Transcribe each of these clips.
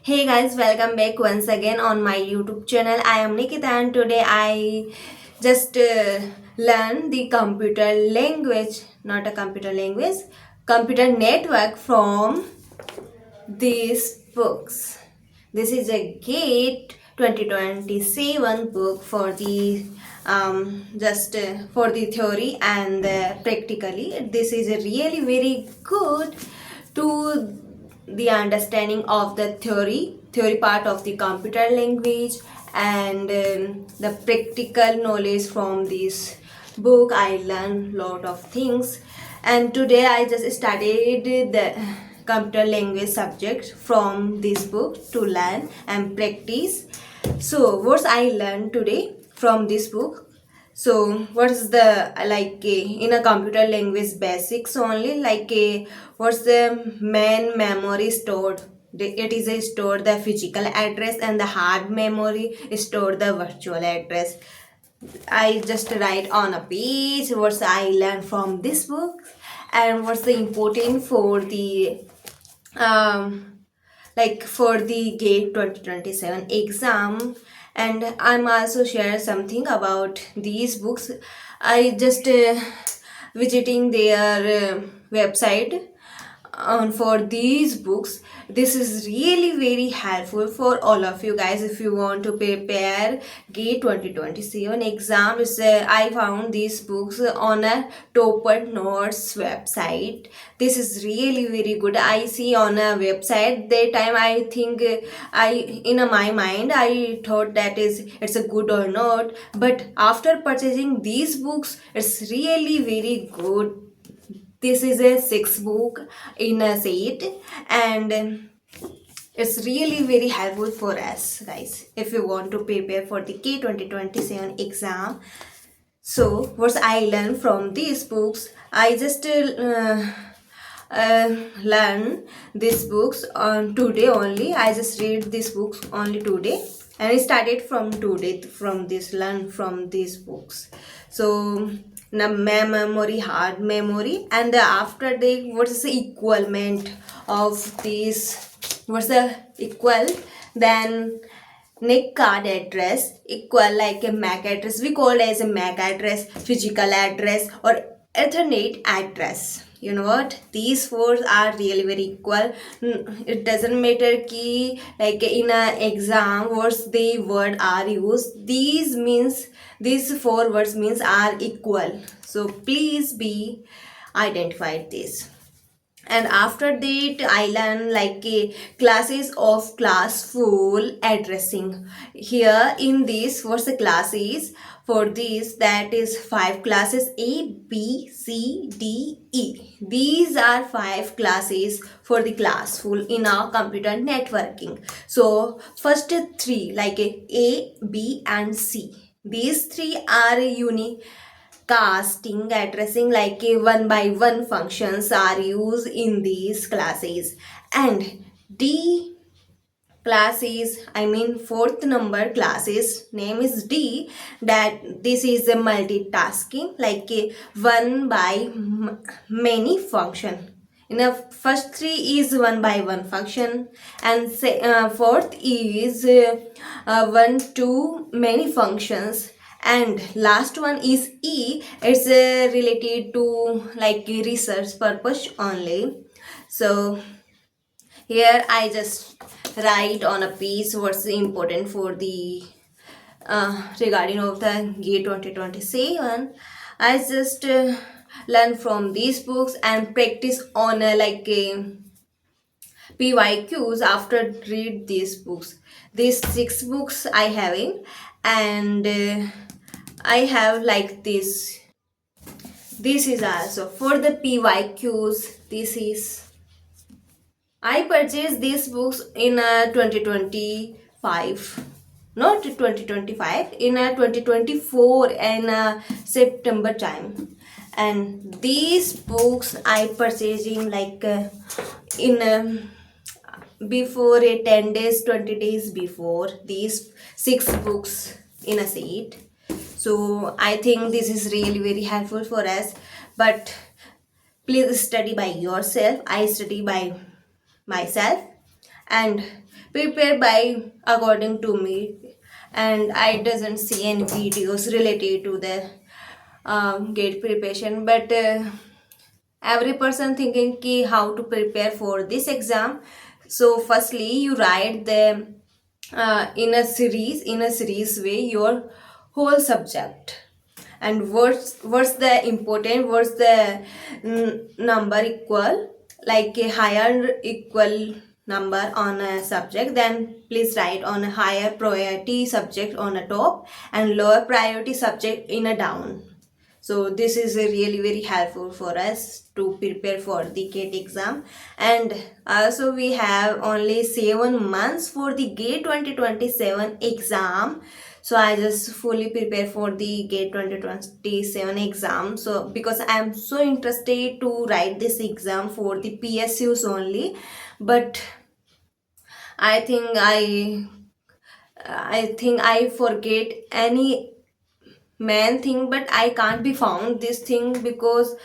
Hey guys, welcome back once again on my YouTube channel. I am Nikita and today I just learn the computer language, not a computer language, computer network from these books. This is a GATE 2027 book for the just for the theory and practically. This is a really very good to the understanding of the theory part of the computer language and the practical knowledge from this book. I learned lot of things, and today I just studied the computer language subject from this book to learn and practice. So what I learned today from this book, so what's the in a computer language basics only, what's the main memory stored? It is a store the physical address and the hard memory store the virtual address. I just write on a page what I learned from this book and what's the important for the um for the GATE 2027 exam. And I'm also share something about these books. I just visiting their website on for these books. This is really very helpful for all of you guys if you want to prepare GATE 2027 exam. I found these books on a Topper Notes website. This is really very good. I see on a website that time. I think I in my mind I thought that is it's a good or not, but after purchasing these books it's really very good. This is a six book in a set, and it's really very helpful for us guys if you want to prepare for the K 2027 exam. So what I learned from these books, I just learn these books on today only. I just read these books only today, and I started from today from this learn from these books. So now memory, hard memory, and after the what is the equivalent of these? What's the equal? Then NIC card address equal like a MAC address. We call it as a MAC address, physical address, or Ethernet address. You know what? These four are really very equal. It doesn't matter ki like in a exam what's the word are used. These four words means are equal. So please be identified this. And after that I learn classes of classful addressing. Here in this what's the classes for this, that is five classes: A, B, C, D, E. These are five classes for the classful in our computer networking. So first three A, B and C, these three are unique casting addressing, like a one by one functions are used in these classes. And D classes, I mean fourth number classes name is D, that this is a multitasking, like a one by many function. In a first three is one by one function, and fourth is one to many functions, and last one is E. It's related to like research purpose only. So here I just write on a piece what's important for the regarding of the GATE 2027. I just learn from these books and practice on PYQs after read these books. These six books I having, and I have like this. This is also for the PYQs. This is I purchased these books in 2025, not 2025, in 2024 and September time. And these books I purchasing in before 10 days, 20 days before, these six books in a set. So I think this is really very helpful for us. But please study by yourself. I study by myself, and prepare by according to me, and I doesn't see any videos related to the gate preparation. But every person thinking ki how to prepare for this exam. So firstly you write the in a series way your whole subject, and what's the important, what's the number equal, like a higher equal number on a subject, then please write on a higher priority subject on a top and lower priority subject in a down. So this is really very helpful for us to prepare for the GATE exam. And also we have only 7 months for the GATE 2027 exam. So I just fully prepare for the GATE 2027 exam. So because I am so interested to write this exam for the PSUs only, but I think I forget any main thing, but I can't be found this thing because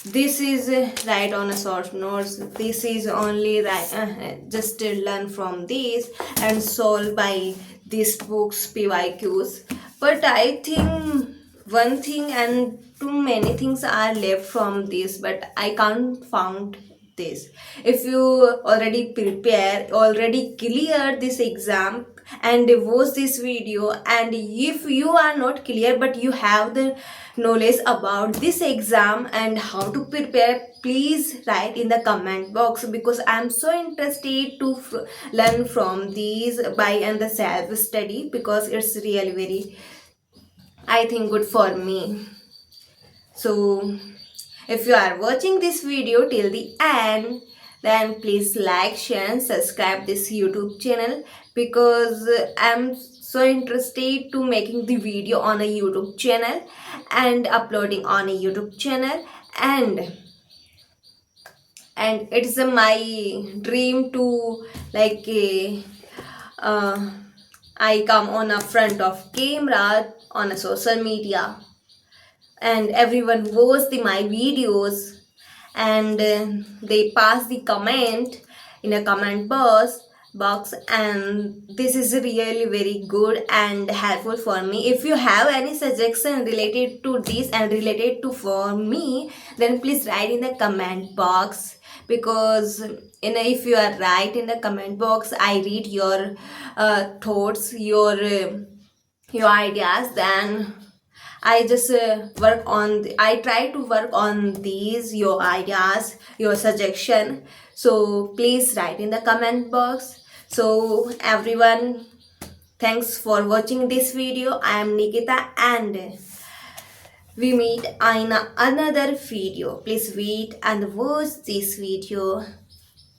this is right on a short notes. This is only right, just to learn from this and solve by these books PYQs. But I think one thing and too many things are left from this, but I can't found this. If you already prepare, already clear this exam and watch this video, and if you are not clear but you have the knowledge about this exam and how to prepare, please write in the comment box, because I am so interested to learn from these by and the self study, because it's really very, I think, good for me. So if you are watching this video till the end, then please like, share and subscribe this YouTube channel, because I'm so interested to making the video on a YouTube channel and uploading on a YouTube channel, and it's my dream to like I come on a front of camera on a social media and everyone watch my videos, and they pass the comment in a comment box, and this is really very good and helpful for me. If you have any suggestion related to this and related to for me, then please write in the comment box, because if you are right in the comment box, I read your thoughts, your ideas, then I just I try to work on these, your ideas, your suggestion. So please write in the comment box. So everyone, thanks for watching this video. I am Nikita and we meet in another video. Please wait and watch this video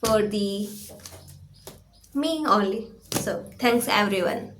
for the me only. So thanks everyone.